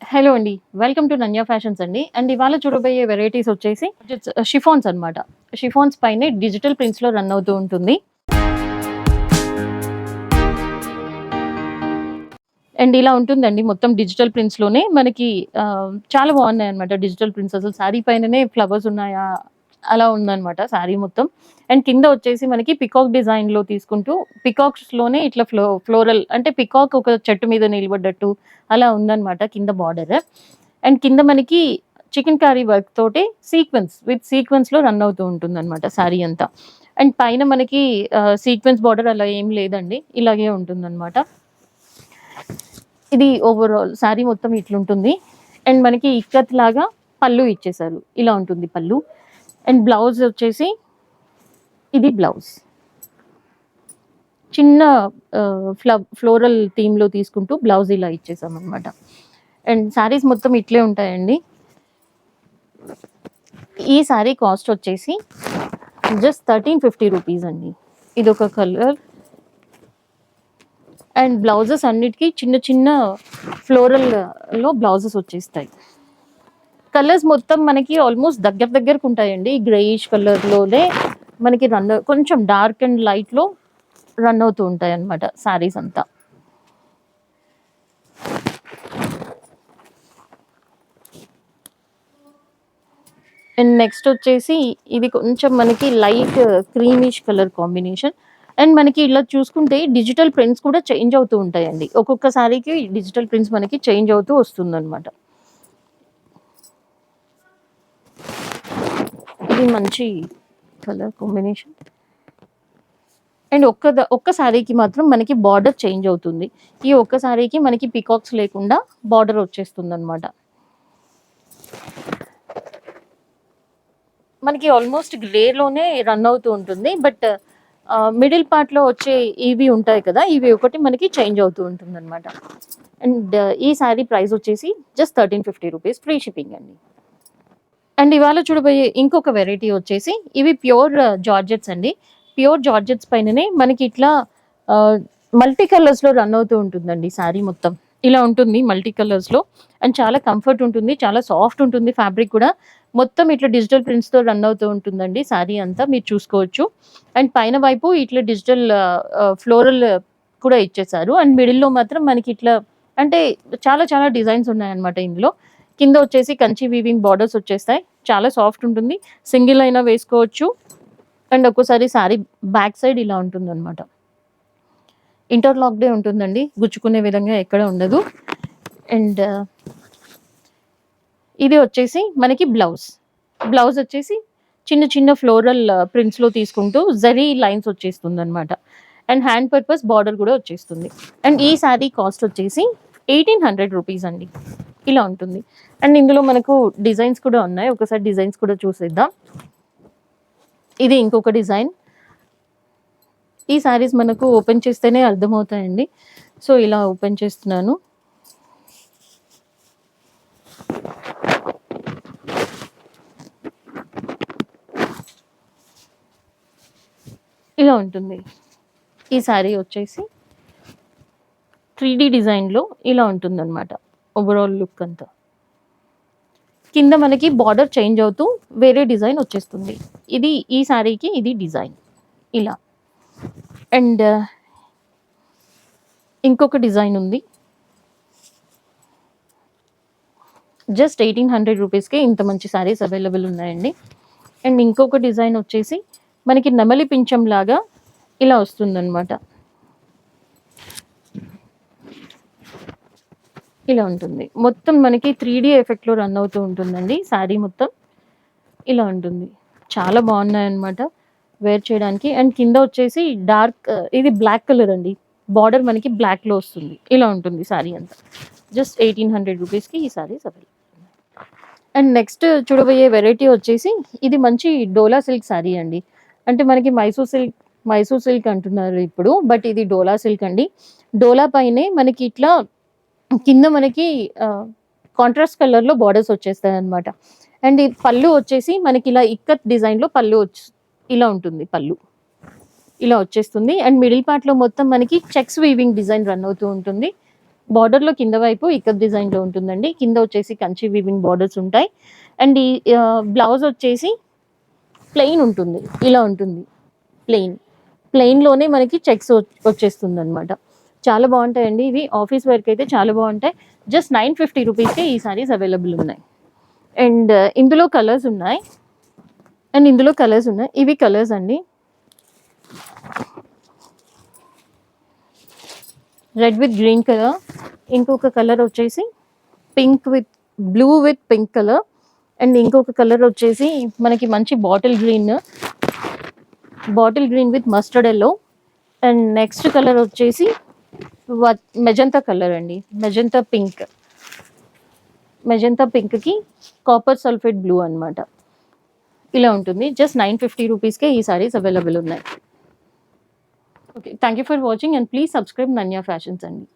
Hello అండి. Welcome to నన్య fashions అండి. And ఇవాళ చూడబోయే వెరైటీస్ వచ్చేసి షిఫాన్స్ అన్నమాట. షిఫాన్స్ పైనే డిజిటల్ ప్రింట్స్‌లో రన్ అవుతూ ఉంటుంది. అండ్ ఇలా ఉంటుందండి మొత్తం డిజిటల్ ప్రింట్స్‌లోనే మనకి చాలా బాగున్నాయన్నమాట డిజిటల్ ప్రింట్స్. అసలు శారీ పైననే ఫ్లవర్స్ ఉన్నాయా? అలా ఉందన్నమాట శారీ మొత్తం. అండ్ కింద వచ్చేసి మనకి పికాక్ డిజైన్‌లో తీసుకుంటూ పికాక్స్‌లోనే ఇట్లా ఫ్లోరల్ అంటే పికాక్ ఒక చెట్టు మీద నిలబడ్డట్టు అలా ఉందన్నమాట కింద బార్డర్. అండ్ కింద మనకి చికెన్ కర్రీ వర్క్ తోటి సీక్వెన్స్‌లో రన్ అవుతూ ఉంటుందన్నమాట శారీ అంతా. అండ్ పైన మనకి సీక్వెన్స్ బార్డర్ అలా ఏం లేదండి. ఇలాగే ఉంటుందన్నమాట. ఇది ఓవరాల్ శారీ మొత్తం ఇట్లుంటుంది. అండ్ మనకి ఇక్కత్ లాగా పళ్ళు ఇచ్చేసారు. ఇలా ఉంటుంది పళ్ళు. అండ్ బ్లౌజ్ వచ్చేసి ఇది బ్లౌజ్. చిన్న ఫ్లోరల్ థీమ్‌లో తీసుకుంటూ బ్లౌజ్ ఇలా ఇచ్చేసామన్నమాట. అండ్ శారీస్ మొత్తం ఇట్లే ఉంటాయండి. ఈ శారీ కాస్ట్ వచ్చేసి జస్ట్ 1350 రూపీస్ అండి. ఇదొక కలర్. అండ్ బ్లౌజెస్ అన్నిటికీ చిన్న చిన్న ఫ్లోరల్‌లో బ్లౌజెస్ వచ్చేస్తాయి. కలర్స్ మొత్తం మనకి ఆల్మోస్ట్ దగ్గరకు ఉంటాయండి. గ్రేయిష్ కలర్‌లోనే మనకి కొంచెం డార్క్ అండ్ లైట్‌లో రన్ అవుతూ ఉంటాయన్నమాట శారీస్ అంతా. అండ్ నెక్స్ట్ వచ్చేసి ఇది కొంచెం మనకి light creamish colour combination. And మనకి ఇలా చూసుకుంటే డిజిటల్ ప్రింట్స్ కూడా చేంజ్ అవుతూ ఉంటాయండి. ఒక్కొక్క శారీకి డిజిటల్ ప్రింట్స్ మనకి చేంజ్ అవుతూ వస్తుందన్నమాట. ఇది మంచి కలర్ కాంబినేషన్. అండ్ ఒక్క శారీకి మాత్రం మనకి బార్డర్ చేంజ్ అవుతుంది. ఈ ఒక్క శారీకి మనకి పికాక్స్ లేకుండా బార్డర్ వచ్చేస్తుందన్నమాట. మనకి ఆల్మోస్ట్ గ్రేలోనే రన్ అవుతూ ఉంటుంది. బట్ మిడిల్ పార్ట్‌లో వచ్చే ఇవి ఉంటాయి కదా! ఇవి ఒకటి మనకి చేంజ్ అవుతూ ఉంటుందన్నమాట. అండ్ ఈ శారీ ప్రైస్ వచ్చేసి జస్ట్ 1350 రూపీస్ ఫ్రీ షిప్పింగ్ అండి. అండ్ ఇవాళ చూడబోయే ఇంకొక వెరైటీ వచ్చేసి ఇవి ప్యూర్ జార్జెట్స్ అండి. ప్యూర్ జార్జెట్స్ పైననే మనకి ఇట్లా మల్టీ కలర్స్‌లో రన్ అవుతూ ఉంటుందండి శారీ మొత్తం. ఇలా ఉంటుంది మల్టీ కలర్స్‌లో. అండ్ చాలా కంఫర్ట్ ఉంటుంది. చాలా సాఫ్ట్ ఉంటుంది ఫ్యాబ్రిక్ కూడా. మొత్తం ఇట్లా డిజిటల్ ప్రింట్స్‌తో రన్ అవుతూ ఉంటుందండి శారీ అంతా మీరు చూసుకోవచ్చు. అండ్ పైన వైపు ఇట్లా డిజిటల్ ఫ్లోరల్ కూడా ఇచ్చేసారు. అండ్ మిడిల్‌లో మాత్రం మనకి ఇట్లా అంటే చాలా చాలా డిజైన్స్ ఉన్నాయన్నమాట ఇందులో. కింద వచ్చేసి కంచి వీవింగ్ బార్డర్స్ వచ్చేస్తాయి. చాలా సాఫ్ట్ ఉంటుంది. సింగిల్ అయినా వేసుకోవచ్చు. అండ్ ఒక్కోసారి శారీ బ్యాక్ సైడ్ ఇలా ఉంటుందన్నమాట. ఇంటర్లాక్డే ఉంటుందండి. గుచ్చుకునే విధంగా ఎక్కడ ఉండదు. అండ్ ఇది వచ్చేసి మనకి బ్లౌజ్. బ్లౌజ్ వచ్చేసి చిన్న చిన్న ఫ్లోరల్ ప్రింట్స్‌లో తీసుకుంటూ జరీ లైన్స్ వచ్చేస్తుందన్నమాట. అండ్ హ్యాండ్ పర్పస్ బార్డర్ కూడా వచ్చేస్తుంది. అండ్ ఈ శారీ కాస్ట్ వచ్చేసి 1800 రూపీస్ అండి. ఇలా ఉంటుంది. అండ్ ఇందులో మనకు డిజైన్స్ కూడా ఉన్నాయి. ఒకసారి డిజైన్స్ కూడా చూసేద్దాం. ఇది ఇంకొక డిజైన్. ఈ శారీస్ మనకు ఓపెన్ చేస్తేనే అర్థమవుతాయండి. సో ఇలా ఓపెన్ చేస్తున్నాను. ఇలా ఉంటుంది. ఈ శారీ వచ్చేసి 3D డిజైన్‌లో ఇలా ఉంటుందన్నమాట. ఓవరాల్ లుక్ అంతా. కింద మనకి బార్డర్ చేంజ్ అవుతూ వేరే డిజైన్ వచ్చేస్తుంది. ఇది ఈ శారీకి ఇది డిజైన్ ఇలా. అండ్ ఇంకొక డిజైన్ ఉంది. జస్ట్ 1800 రూపీస్‌కి ఇంత మంచి శారీస్ అవైలబుల్ ఉన్నాయండి. అండ్ ఇంకొక డిజైన్ వచ్చేసి మనకి నెమలి పించం లాగా ఇలా వస్తుందన్నమాట. ఇలా ఉంటుంది. మొత్తం మనకి 3D ఎఫెక్ట్‌లో రన్ అవుతూ ఉంటుందండి శారీ మొత్తం. ఇలా ఉంటుంది. చాలా బాగున్నాయన్నమాట వేర్ చేయడానికి. అండ్ కింద వచ్చేసి డార్క్ ఇది బ్లాక్ కలర్ అండి. బార్డర్ మనకి బ్లాక్‌లో వస్తుంది. ఇలా ఉంటుంది శారీ అంతా. జస్ట్ 1800 రూపీస్‌కి ఈ శారీస్ అవైలబుల్. అండ్ నెక్స్ట్ చూడబోయే వెరైటీ వచ్చేసి ఇది మంచి డోలా సిల్క్ శారీ అండి. అంటే మనకి మైసూర్ సిల్క్ అంటున్నారు ఇప్పుడు. బట్ ఇది డోలా సిల్క్ అండి. డోలా పైనే మనకి ఇట్లా కింద మనకి కాంట్రాస్ట్ కలర్‌లో బార్డర్స్ వచ్చేస్తాయన్నమాట. అండ్ ఈ పళ్ళు వచ్చేసి మనకి ఇలా ఇక్కత్ డిజైన్‌లో పళ్ళు ఇలా ఉంటుంది పళ్ళు. ఇలా వచ్చేస్తుంది. అండ్ మిడిల్ పార్ట్‌లో మొత్తం మనకి చెక్స్ వీవింగ్ డిజైన్ రన్ అవుతూ ఉంటుంది. బార్డర్లో కింద వైపు ఇక్కత్ డిజైన్లో ఉంటుందండి. కింద వచ్చేసి కంచి వీవింగ్ బార్డర్స్ ఉంటాయి. అండ్ ఈ బ్లౌజ్ వచ్చేసి ప్లెయిన్ ఉంటుంది, ఇలా ఉంటుంది ప్లెయిన్లోనే మనకి చెక్స్ వచ్చేస్తుంది అనమాట. చాలా బాగుంటాయండి ఇవి, ఆఫీస్ వేర్కి అయితే చాలా బాగుంటాయి. జస్ట్ 950 రూపీస్కే ఈ సారీస్ అవైలబుల్ ఉన్నాయి. అండ్ ఇందులో కలర్స్ ఉన్నాయి. ఇవి కలర్స్ అండి. రెడ్ విత్ గ్రీన్ కలర్, ఇంకొక కలర్ వచ్చేసి pink with blue with pink colour, and ఇంకొక కలర్ వచ్చేసి మనకి మంచి bottle green with mustard yellow, and next colour వచ్చేసి మెజంతా కలర్ అండి, మెజంతా పింక్కి కాపర్ సల్ఫేట్ బ్లూ అనమాట. ఇలా ఉంటుంది. జస్ట్ 950 రూపీస్కే ఈ సారీస్ అవైలబుల్ ఉన్నాయి. Okay, thank you for watching and please subscribe Nanya fashions అండి.